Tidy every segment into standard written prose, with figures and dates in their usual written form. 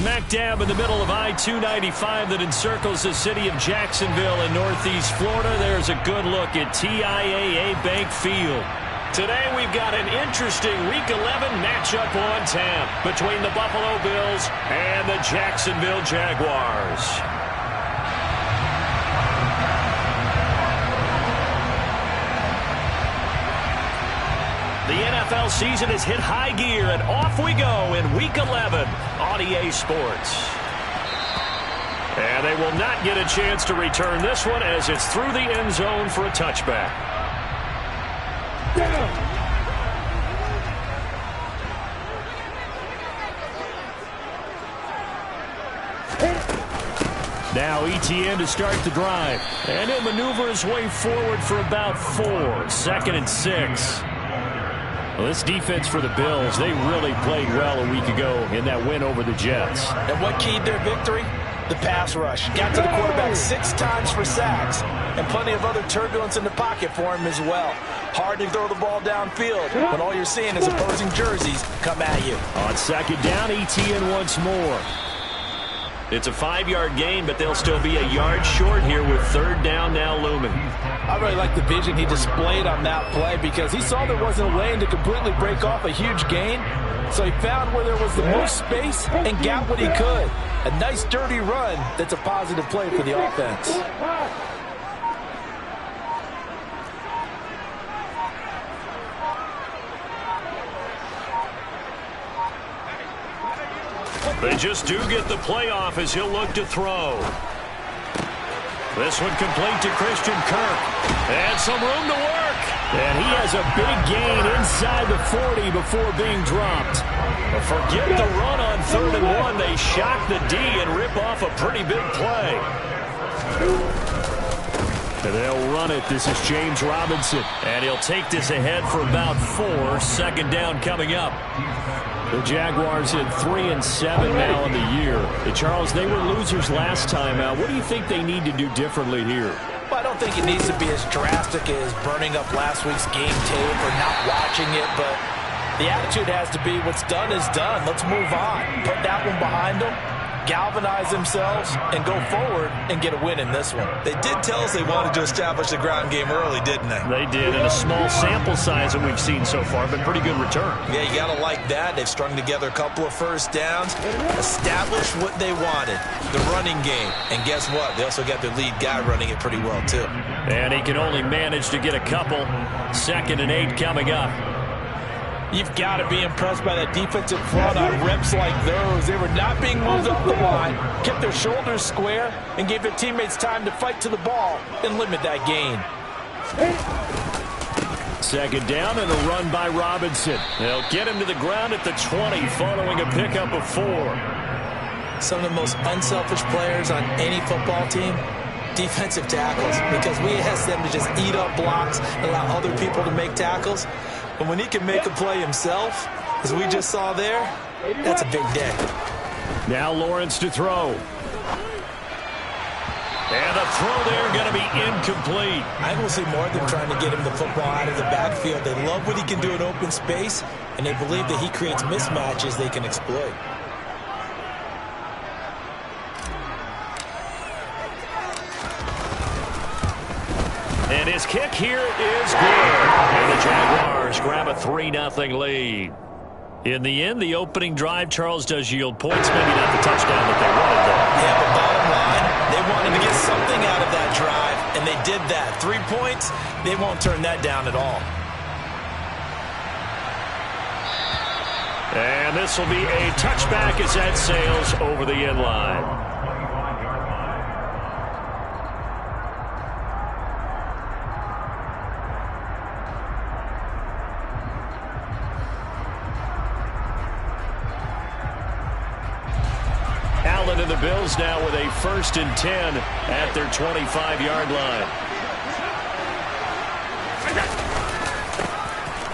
smack dab in the middle of I-295 that encircles the city of Jacksonville in northeast Florida. There's a good look at TIAA Bank Field. Today we've got an interesting Week 11 matchup on tap between the Buffalo Bills and the Jacksonville Jaguars. The NFL season has hit high gear, and off we go in Week 11 on EA Sports. And they will not get a chance to return this one as it's through the end zone for a touchback. Now ETN to start the drive. And he'll maneuver his way forward for about 4. 2nd and 6. Well, this defense for the Bills, they really played well a week ago in that win over the Jets. And what keyed their victory? The pass rush. Got to the quarterback 6 times for sacks, and plenty of other turbulence in the pocket for him as well. Hard to throw the ball downfield when all you're seeing is opposing jerseys come at you. On 2nd down, ETN once more. It's a 5-yard gain, but they'll still be a yard short here with 3rd down now looming. I really like the vision he displayed on that play because he saw there wasn't a lane to completely break off a huge gain. So he found where there was the most space and got what he could. A nice dirty run that's a positive play for the offense. They just do get the play off as he'll look to throw. This one complete to Christian Kirk. And some room to work. And he has a big gain inside the 40 before being dropped. But forget the run on 3rd and 1. They shock the D and rip off a pretty big play. And they'll run it. This is James Robinson. And he'll take this ahead for about 4. 2nd down coming up. The Jaguars at 3-7 now in the year. Charles, they were losers last time out. What do you think they need to do differently here? Well, I don't think it needs to be as drastic as burning up last week's game tape or not watching it, but the attitude has to be what's done is done. Let's move on. Put that one behind them, galvanize themselves, and go forward and get a win in this one. They did tell us they wanted to establish the ground game early, didn't they? They did, in a small sample size that we've seen so far, but pretty good return. Yeah, you got to like that. They've strung together a couple of 1st downs, established what they wanted, the running game. And guess what? They also got their lead guy running it pretty well, too. And he can only manage to get a couple. 2nd and 8 coming up. You've got to be impressed by that defensive front on reps like those. They were not being moved up the line, kept their shoulders square, and gave their teammates time to fight to the ball and limit that gain. 2nd down and a run by Robinson. They'll get him to the ground at the 20 following a pickup of 4. Some of the most unselfish players on any football team, defensive tackles, because we ask them to just eat up blocks and allow other people to make tackles. But when he can make a play himself, as we just saw there, that's a big day. Now Lawrence to throw. And a throw there going to be incomplete. I will see more of them trying to get him the football out of the backfield. They love what he can do in open space, and they believe that he creates mismatches they can exploit. And his kick here is good. And the Jaguars grab a 3-0 lead. In the end, the opening drive, Charles, does yield points. Maybe not the touchdown that they wanted, though. Yeah, but bottom line, they wanted to get something out of that drive, and they did that. 3 points, they won't turn that down at all. And this will be a touchback as that sails over the end line. And the Bills now with a 1st and 10 at their 25-yard line.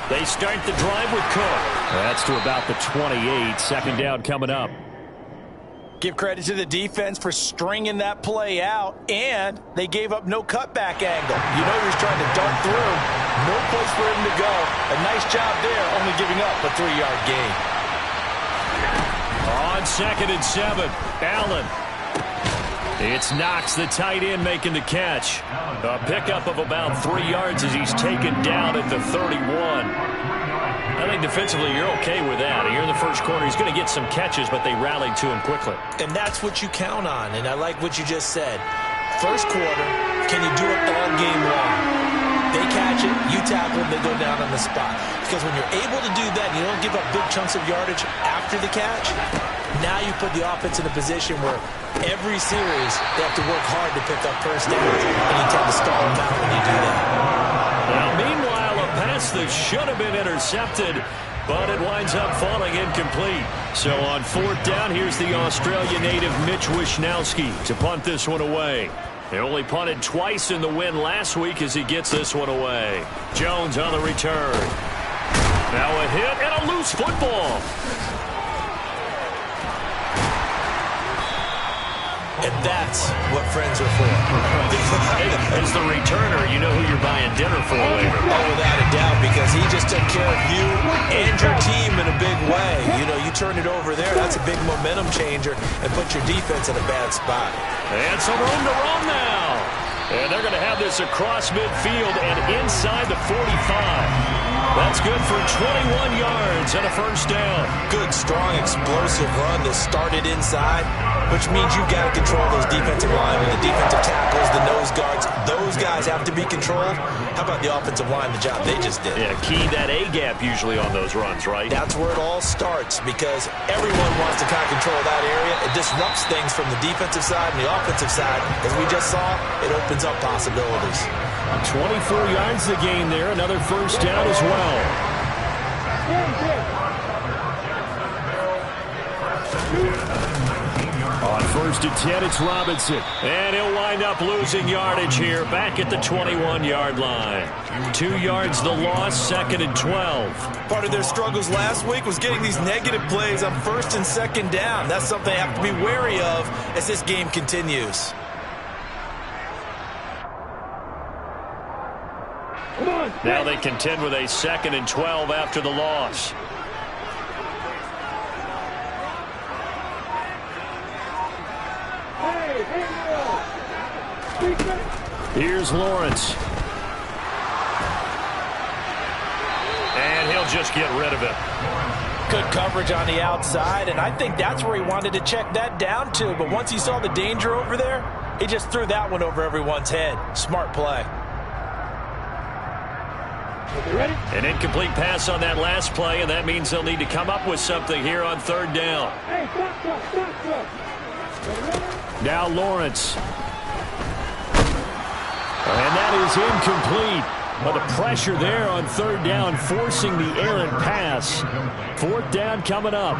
They start the drive with Cook. That's to about the 28. 2nd down coming up. Give credit to the defense for stringing that play out, and they gave up no cutback angle. You know he was trying to dart through. No place for him to go. A nice job there, only giving up a 3-yard gain. On 2nd and 7, Allen. It's Knox, the tight end, making the catch. A pickup of about 3 yards as he's taken down at the 31. I think defensively you're okay with that. Here in the first quarter, he's going to get some catches, but they rallied to him quickly. And that's what you count on, and I like what you just said. First quarter, can you do it all game long? They catch it, you tackle them, they go down on the spot. Because when you're able to do that, you don't give up big chunks of yardage after the catch, now you put the offense in a position where every series they have to work hard to pick up first downs, and you tend to stall them out when you do that. Now, meanwhile, a pass that should have been intercepted, but it winds up falling incomplete. So on 4th down, here's the Australia native Mitch Wishnowsky to punt this one away. He only punted twice in the win last week as he gets this one away. Jones on the return. Now a hit and a loose football. And that's what friends are for. As the returner, you know who you're buying dinner for later. Oh, without a doubt, because he just took care of you and your team in a big way. You know, you turn it over there, that's a big momentum changer, and put your defense in a bad spot. And some room to run now. And they're going to have this across midfield and inside the 45. That's good for 21 yards and a first down. Good, strong, explosive run that started inside, which means you've got to control those defensive linemen, the defensive tackles, the nose guards. Those guys have to be controlled. How about the offensive line, the job they just did? Yeah, key that A-gap usually on those runs, right? That's where it all starts because everyone wants to kind of control that area. It disrupts things from the defensive side and the offensive side. As we just saw, it opens up possibilities. 24 yards the gain there. Another first down as well. On 1st and 10, it's Robinson. And he'll wind up losing yardage here back at the 21-yard line. 2 yards the loss, 2nd and 12. Part of their struggles last week was getting these negative plays on 1st and 2nd down. That's something they have to be wary of as this game continues. Now they contend with a 2nd and 12 after the loss. Here's Lawrence. And he'll just get rid of it. Good coverage on the outside, and I think that's where he wanted to check that down to. But once he saw the danger over there, he just threw that one over everyone's head. Smart play. An incomplete pass on that last play, and that means they'll need to come up with something here on 3rd down. Now Lawrence. And that is incomplete. But the pressure there on 3rd down, forcing the errant pass. 4th down coming up.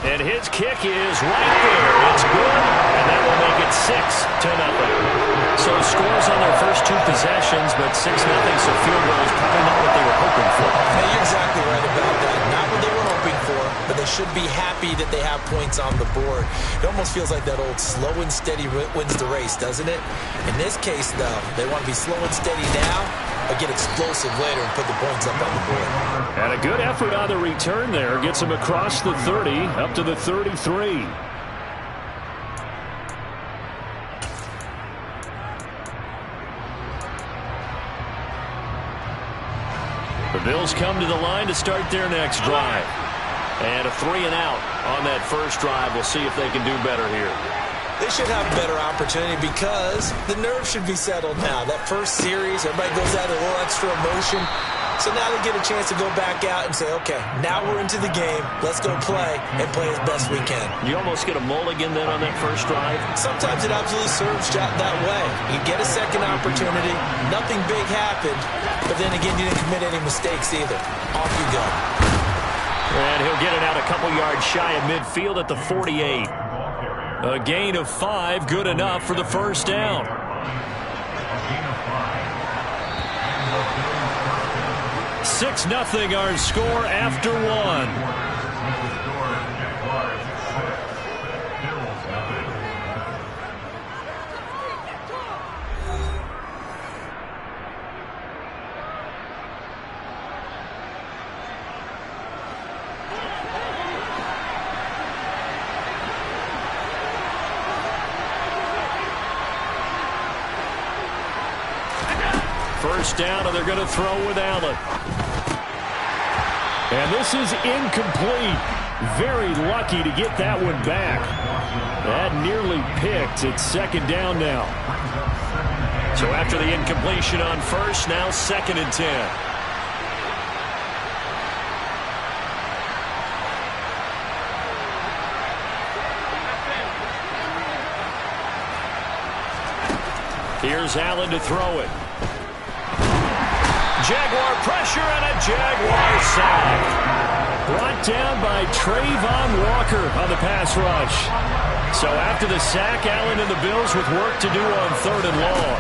And his kick is right there. It's good, and that will make it 6-0. So scores on their first 2 possessions, but 6-0, so field goal is probably not what they were hoping for. Hey, you're exactly right about that. Not what they were hoping for, but they should be happy that they have points on the board. It almost feels like that old slow and steady wins the race, doesn't it? In this case, though, they want to be slow and steady now, but get explosive later and put the points up on the board. And a good effort on the return there. Gets him across the 30, up to the 33. The Bills come to the line to start their next drive. And a 3-and-out on that first drive. We'll see if they can do better here. They should have a better opportunity because the nerves should be settled now. That first series, everybody goes out a little extra emotion. So now they get a chance to go back out and say, okay, now we're into the game. Let's go play and play as best we can. You almost get a mulligan then on that first drive? Sometimes it absolutely serves that way. You get a second opportunity. Nothing big happened. But then again, you didn't commit any mistakes either. Off you go. And he'll get it out a couple yards shy of midfield at the 48. A gain of 5, good enough for the first down. Six 0 our score after 1. first down, and they're going to throw with Allen. And this is incomplete. Very lucky to get that one back. That nearly picked. It's second down now. So after the incompletion on first, now 2nd and 10. Here's Allen to throw it. Jaguar pressure and a Jaguar sack. Brought down by Trayvon Walker on the pass rush. So after the sack, Allen and the Bills with work to do on 3rd and long.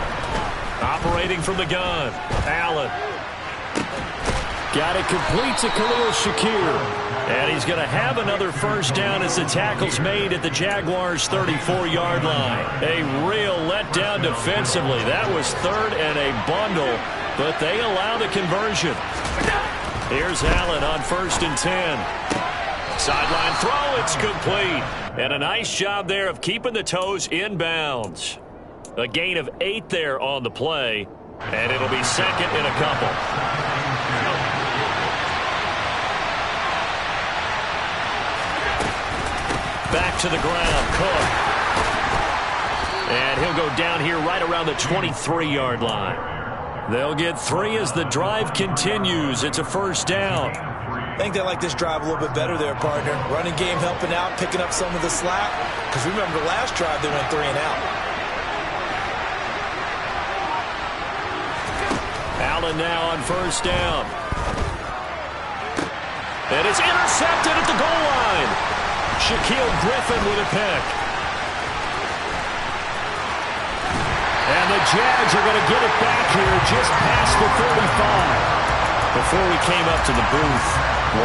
Operating from the gun, Allen. Got it complete to Khalil Shakir. And he's going to have another first down as the tackle's made at the Jaguars' 34-yard line. A real letdown defensively. That was 3rd and a bundle, but they allow the conversion. Here's Allen on 1st and 10. Sideline throw, it's complete. And a nice job there of keeping the toes in bounds. A gain of 8 there on the play, and it'll be 2nd and a couple. Back to the ground, Cook. And he'll go down here right around the 23-yard line. They'll get 3 as the drive continues. It's a first down. I think they like this drive a little bit better there, partner. Running game helping out, picking up some of the slack. Because remember, the last drive they went 3 and out. Allen now on first down. And it's intercepted at the goal line. Shaquille Griffin with a pick. And the Jags are going to get it back here just past the 35. Before we came up to the booth,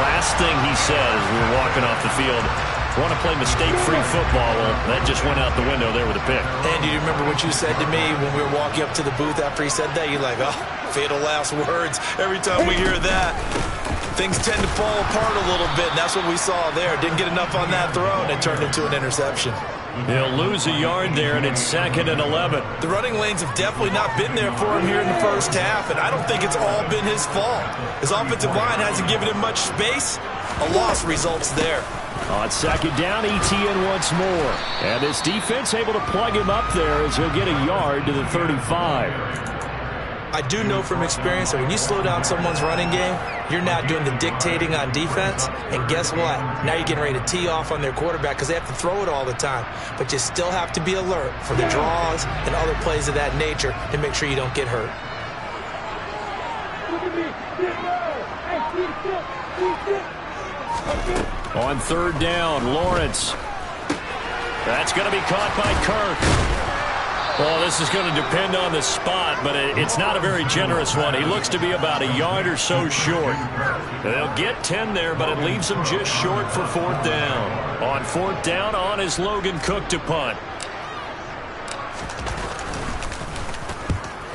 last thing he said as we were walking off the field, want to play mistake-free football. Well, that just went out the window there with a pick. And do you remember what you said to me when we were walking up to the booth after he said that? You're like, oh, fatal last words. Every time we hear that, things tend to fall apart a little bit, and that's what we saw there. Didn't get enough on that throw, and it turned into an interception. He'll lose a yard there, and it's 2nd and 11. The running lanes have definitely not been there for him here in the first half, and I don't think it's all been his fault. His offensive line hasn't given him much space. A loss results there. On 2nd down, ETN once more. And this defense able to plug him up there as he'll get a yard to the 35. I do know from experience that when you slow down someone's running game, you're now doing the dictating on defense. And guess what? Now you're getting ready to tee off on their quarterback because they have to throw it all the time. But you still have to be alert for the draws and other plays of that nature to make sure you don't get hurt. On 3rd down, Lawrence. That's going to be caught by Kirk. Well, this is going to depend on the spot, but it's not a very generous one. He looks to be about a yard or so short. They'll get 10 there, but it leaves them just short for 4th down. On 4th down, on is Logan Cook to punt.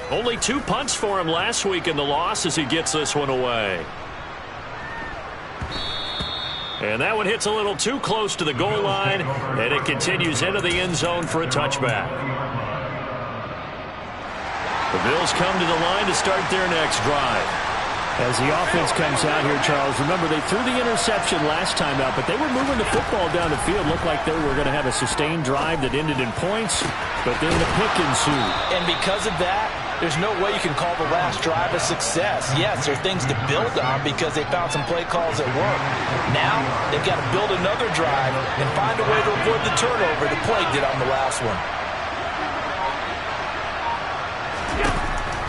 Only 2 punts for him last week in the loss as he gets this one away. And that one hits a little too close to the goal line, and it continues into the end zone for a touchback. The Bills come to the line to start their next drive. As the offense comes out here, Charles, remember they threw the interception last time out, but they were moving the football down the field. Looked like they were going to have a sustained drive that ended in points, but then the pick ensued. And because of that, there's no way you can call the last drive a success. Yes, there are things to build on because they found some play calls that work. Now, they've got to build another drive and find a way to avoid the turnover the play did on the last one.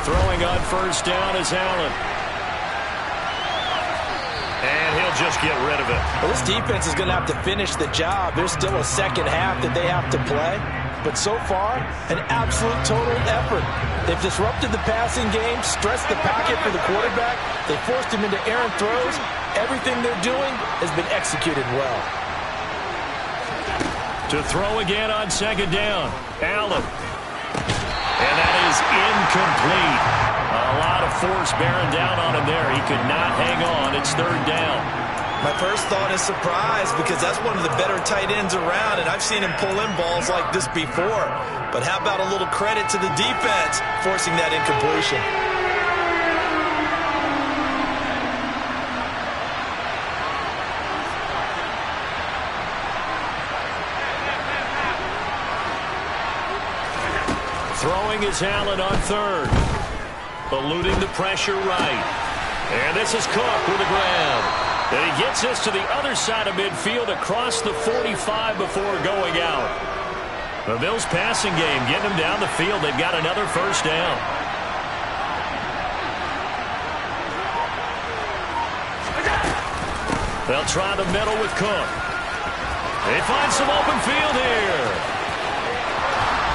Throwing on first down is Allen. And he'll just get rid of it. Well, this defense is going to have to finish the job. There's still a second half that they have to play. But so far, an absolute total effort. They've disrupted the passing game, stressed the pocket for the quarterback. They forced him into errant throws. Everything they're doing has been executed well. To throw again on 2nd down, Allen. And that is incomplete. A lot of force bearing down on him there. He could not hang on. It's 3rd down. My first thought is surprise because that's one of the better tight ends around, and I've seen him pull in balls like this before. But how about a little credit to the defense forcing that incompletion? Throwing is Allen on third. Eluding the pressure right. And this is Cook with the grab. And he gets this to the other side of midfield across the 45 before going out. The Bills passing game getting them down the field. They've got another first down. They'll try the middle with Cook. They find some open field here.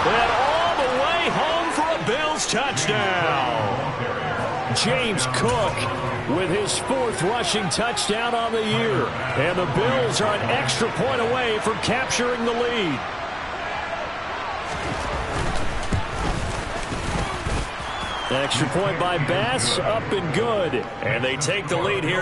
And all the way home for a Bills touchdown. James Cook with his 4th rushing touchdown on the year. And the Bills are an extra point away from capturing the lead. Extra point by Bass, up and good. And they take the lead here.